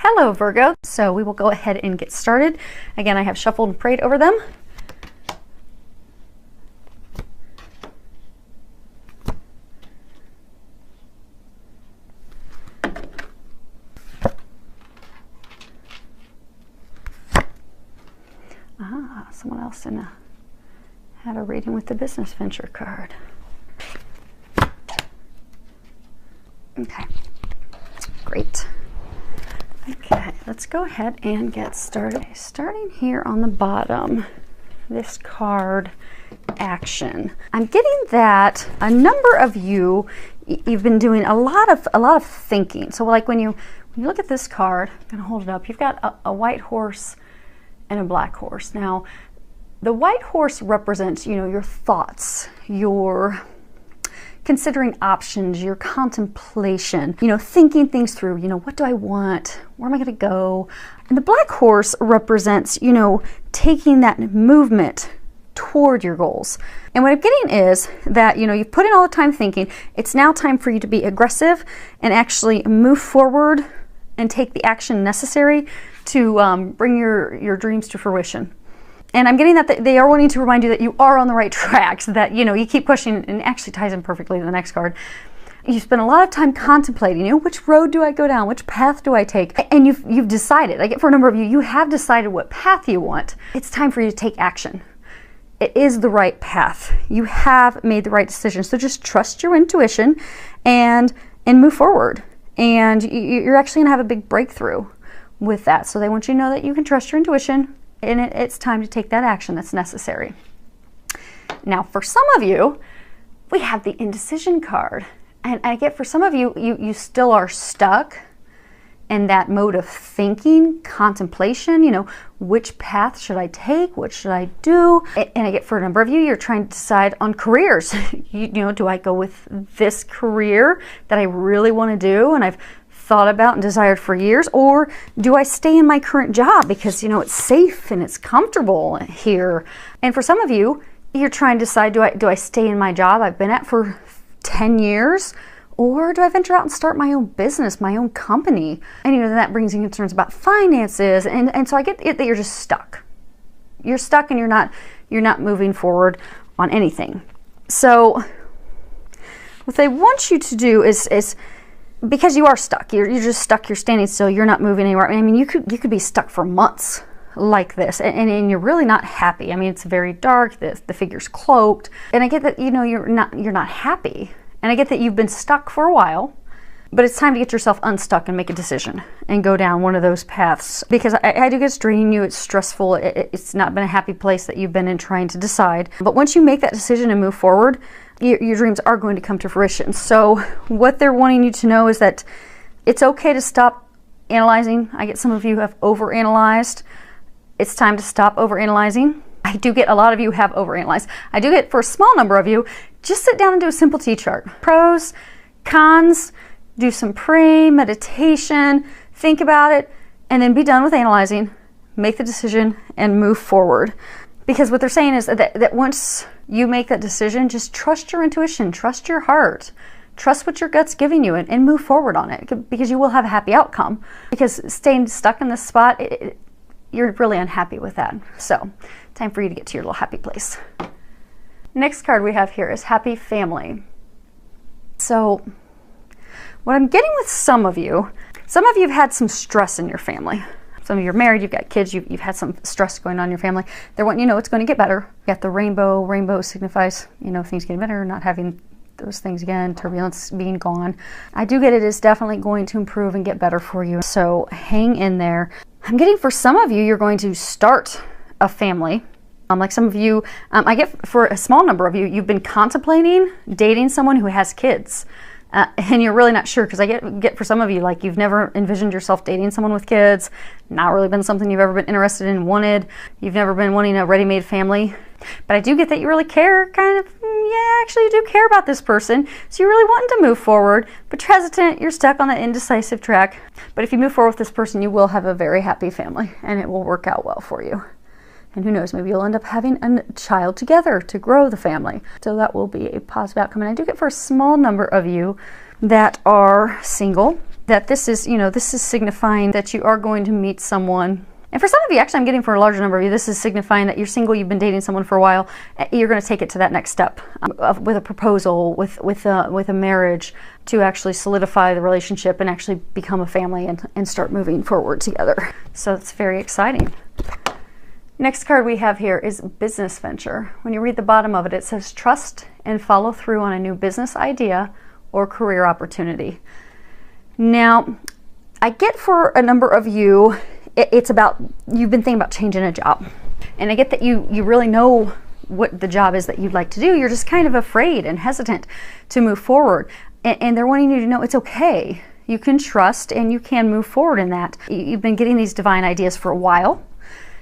Hello Virgo. So we will go ahead and get started. Again, I have shuffled and prayed over them. Someone else had a reading with the business venture card. Okay, great. Okay, let's go ahead and get started. Starting here on the bottom, this card, action. I'm getting that a number of you, you've been doing a lot of thinking. So like when you look at this card, I'm gonna hold it up. You've got a white horse and a black horse. Now, the white horse represents, your thoughts, your considering options, your contemplation, thinking things through, what do I want? Where am I going to go? And the black horse represents, taking that movement toward your goals. And what I'm getting is that, you've put in all the time thinking. It's now time for you to be aggressive and actually move forward and take the action necessary to bring your dreams to fruition. And I'm getting that they are wanting to remind you that you are on the right track, so that, you keep questioning, and it actually ties in perfectly to the next card. You spend a lot of time contemplating, which road do I go down? Which path do I take? And you've decided, like for a number of you, you have decided what path you want. It's time for you to take action. It is the right path. You have made the right decision. So just trust your intuition and move forward. And you're actually gonna have a big breakthrough with that. So they want you to know that you can trust your intuition, and it's time to take that action that's necessary. Now, for some of you, we have the indecision card. And I get for some of you, you still are stuck in that mode of thinking, contemplation, which path should I take? What should I do? And I get for a number of you, you're trying to decide on careers. Do I go with this career that I really want to do and I've thought about and desired for years, or do I stay in my current job because it's safe and it's comfortable here? And for some of you, you're trying to decide, do I stay in my job I've been at for 10 years, or do I venture out and start my own business, my own company? And that brings in concerns about finances, and so I get it that you're just stuck. You're stuck and you're not moving forward on anything. So what they want you to do is because you are stuck, you're just stuck, you're standing still, you're not moving anywhere. I mean, you could be stuck for months like this, and you're really not happy. I mean, it's very dark, the figure's cloaked, and I get that you're not happy, and I get that you've been stuck for a while, but it's time to get yourself unstuck and make a decision and go down one of those paths, because I do get it's draining you, it's stressful, it's not been a happy place that you've been in trying to decide. But once you make that decision and move forward, your dreams are going to come to fruition. So what they're wanting you to know is that it's okay to stop analyzing. I get some of you have overanalyzed. It's time to stop overanalyzing. I do get a lot of you have overanalyzed. I do get for a small number of you, just sit down and do a simple T-chart. Pros, cons, do some prayer, meditation, think about it, and then be done with analyzing, make the decision, and move forward. Because what they're saying is that once you make that decision, just trust your intuition, trust your heart, trust what your gut's giving you, and move forward on it, because you will have a happy outcome. Because staying stuck in this spot, you're really unhappy with that. So, time for you to get to your little happy place. Next card we have here is Happy Family. So, what I'm getting with some of you have had some stress in your family. Some of you are married, you've got kids, you've had some stress going on in your family. They're wanting it's going to get better. You got the rainbow. Rainbow signifies, things getting better, not having those things again, turbulence being gone. I do get it is definitely going to improve and get better for you. So hang in there. I'm getting for some of you, you're going to start a family. Like some of you, I get for a small number of you, you've been contemplating dating someone who has kids. And you're really not sure, because I get for some of you, like you've never envisioned yourself dating someone with kids, not really been something you've ever been interested in, wanted. You've never been wanting a ready-made family. But I do get that you really care, actually you do care about this person. So you're really wanting to move forward, but you're hesitant, you're stuck on the indecisive track. But if you move forward with this person, you will have a very happy family, and it will work out well for you. And who knows, maybe you'll end up having a child together to grow the family. So that will be a positive outcome. And I do get for a small number of you that are single, that this is, this is signifying that you are going to meet someone. And for some of you, actually, I'm getting for a larger number of you, this is signifying that you're single, you've been dating someone for a while, you're going to take it to that next step with a proposal, with a marriage, to actually solidify the relationship and actually become a family and start moving forward together. So it's very exciting. Next card we have here is business venture. When you read the bottom of it, it says trust and follow through on a new business idea or career opportunity. Now, I get for a number of you, it's about, you've been thinking about changing a job. And I get that you really know what the job is that you'd like to do. You're just kind of afraid and hesitant to move forward. And they're wanting you to know it's okay. You can trust and you can move forward in that. You've been getting these divine ideas for a while.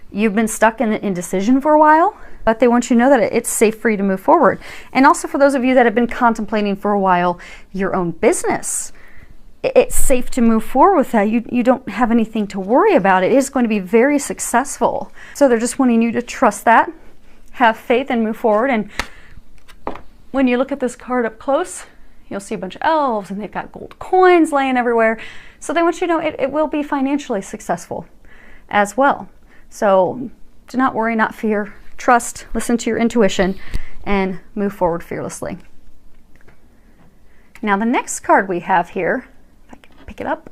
You've been stuck in the indecision for a while, but they want you to know that it's safe for you to move forward. And also for those of you that have been contemplating for a while your own business, it's safe to move forward with that. You don't have anything to worry about. It is going to be very successful. So they're just wanting you to trust that, have faith, and move forward. And when you look at this card up close, you'll see a bunch of elves and they've got gold coins laying everywhere. So they want you to know it will be financially successful as well. So do not worry, not fear. Trust, listen to your intuition, and move forward fearlessly. Now the next card we have here, if I can pick it up,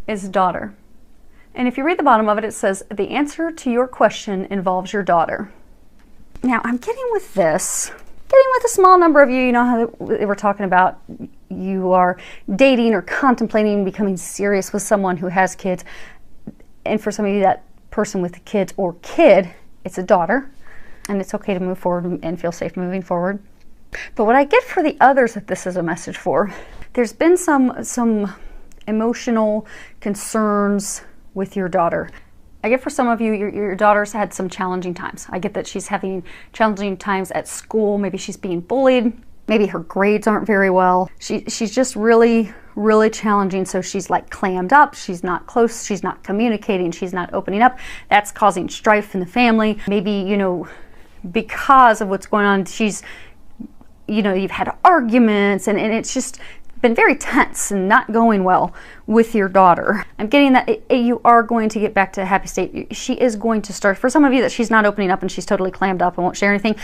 is daughter. And if you read the bottom of it, it says, the answer to your question involves your daughter. Now I'm getting with this, a small number of you, you know how we're talking about you are dating or contemplating becoming serious with someone who has kids. And for some of you, that person with the kids or kid, it's a daughter, and it's okay to move forward and feel safe moving forward. But what I get for the others that this is a message for, there's been some emotional concerns with your daughter. I get for some of you, your daughter's had some challenging times. I get that she's having challenging times at school. Maybe she's being bullied. Maybe her grades aren't very well. She's just really challenging. So she's like clammed up. She's not close. She's not communicating. She's not opening up. That's causing strife in the family. Maybe, because of what's going on, she's, you've had arguments and it's just been very tense and not going well with your daughter. I'm getting that you are going to get back to a happy state. She is going to start. For some of you that she's not opening up and she's totally clammed up and won't share anything,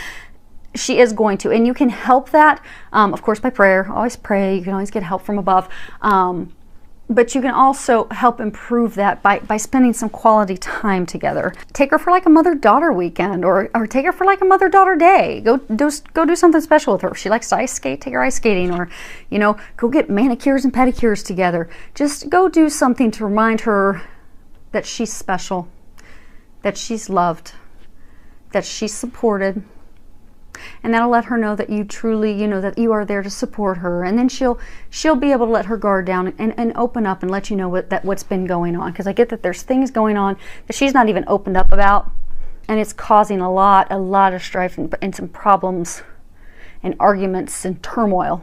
she is going to. And you can help that, of course, by prayer. Always pray. You can always get help from above. But you can also help improve that by spending some quality time together. Take her for like a mother-daughter weekend or take her for like a mother-daughter day. Go do something special with her. If she likes to ice skate, take her ice skating, or, go get manicures and pedicures together. Just go do something to remind her that she's special, that she's loved, that she's supported. And that'll let her know that you truly, that you are there to support her. And then she'll be able to let her guard down and open up and let you know what's been going on. Because I get that there's things going on that she's not even opened up about. And it's causing a lot of strife and some problems and arguments and turmoil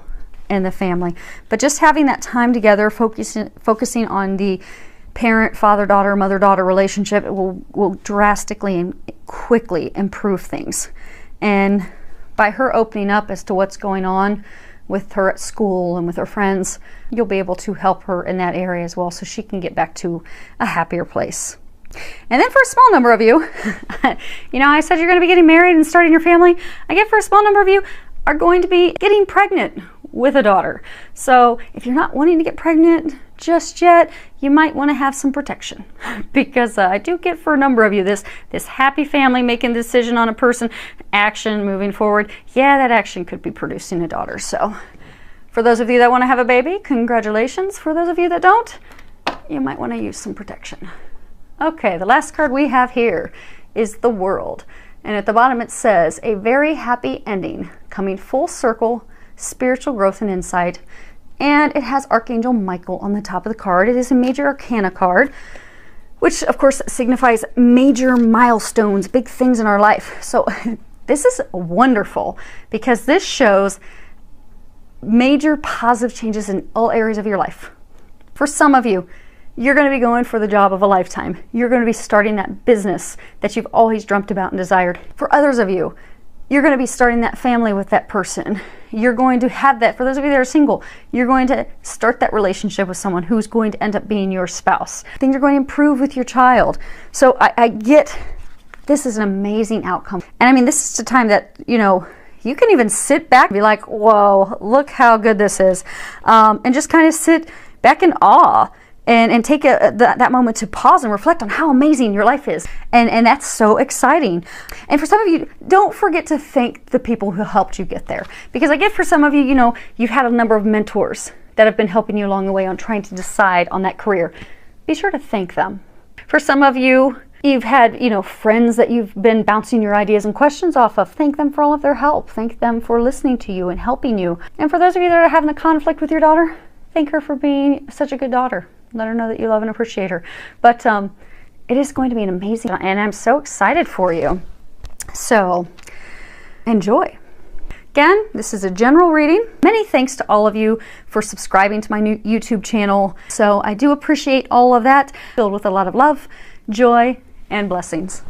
in the family. But just having that time together, focusing on the parent, father-daughter, mother-daughter relationship, it will drastically and quickly improve things. And by her opening up as to what's going on with her at school and with her friends, you'll be able to help her in that area as well so she can get back to a happier place. And then for a small number of you, I said you're going to be getting married and starting your family. I get for a small number of you are going to be getting pregnant with a daughter. So if you're not wanting to get pregnant just yet, you might want to have some protection, because I do get for a number of you this happy family making a decision on a person, action moving forward. Yeah, that action could be producing a daughter. So for those of you that want to have a baby, congratulations. For those of you that don't, you might want to use some protection. Okay, the last card we have here is the World. And at the bottom it says, a very happy ending, coming full circle, spiritual growth and insight. And it has Archangel Michael on the top of the card. It is a major arcana card, which of course signifies major milestones, big things in our life. So this is wonderful because this shows major positive changes in all areas of your life. For some of you, you're going to be going for the job of a lifetime. You're going to be starting that business that you've always dreamt about and desired. For others of you, you're going to be starting that family with that person. You're going to have that, for those of you that are single, you're going to start that relationship with someone who's going to end up being your spouse. Things are going to improve with your child. So I get, this is an amazing outcome. And I mean, this is the time that, you know, you can even sit back and be like, whoa, look how good this is. And just kind of sit back in awe and take that moment to pause and reflect on how amazing your life is. And that's so exciting. And for some of you, don't forget to thank the people who helped you get there. Because I get for some of you, you know, you've had a number of mentors that have been helping you along the way on trying to decide on that career. Be sure to thank them. For some of you, you've had, you know, friends that you've been bouncing your ideas and questions off of. Thank them for all of their help. Thank them for listening to you and helping you. And for those of you that are having a conflict with your daughter, thank her for being such a good daughter. Let her know that you love and appreciate her. But it is going to be an amazing, and I'm so excited for you. So enjoy. Again, this is a general reading. Many thanks to all of you for subscribing to my new YouTube channel. So I do appreciate all of that, filled with a lot of love, joy, and blessings.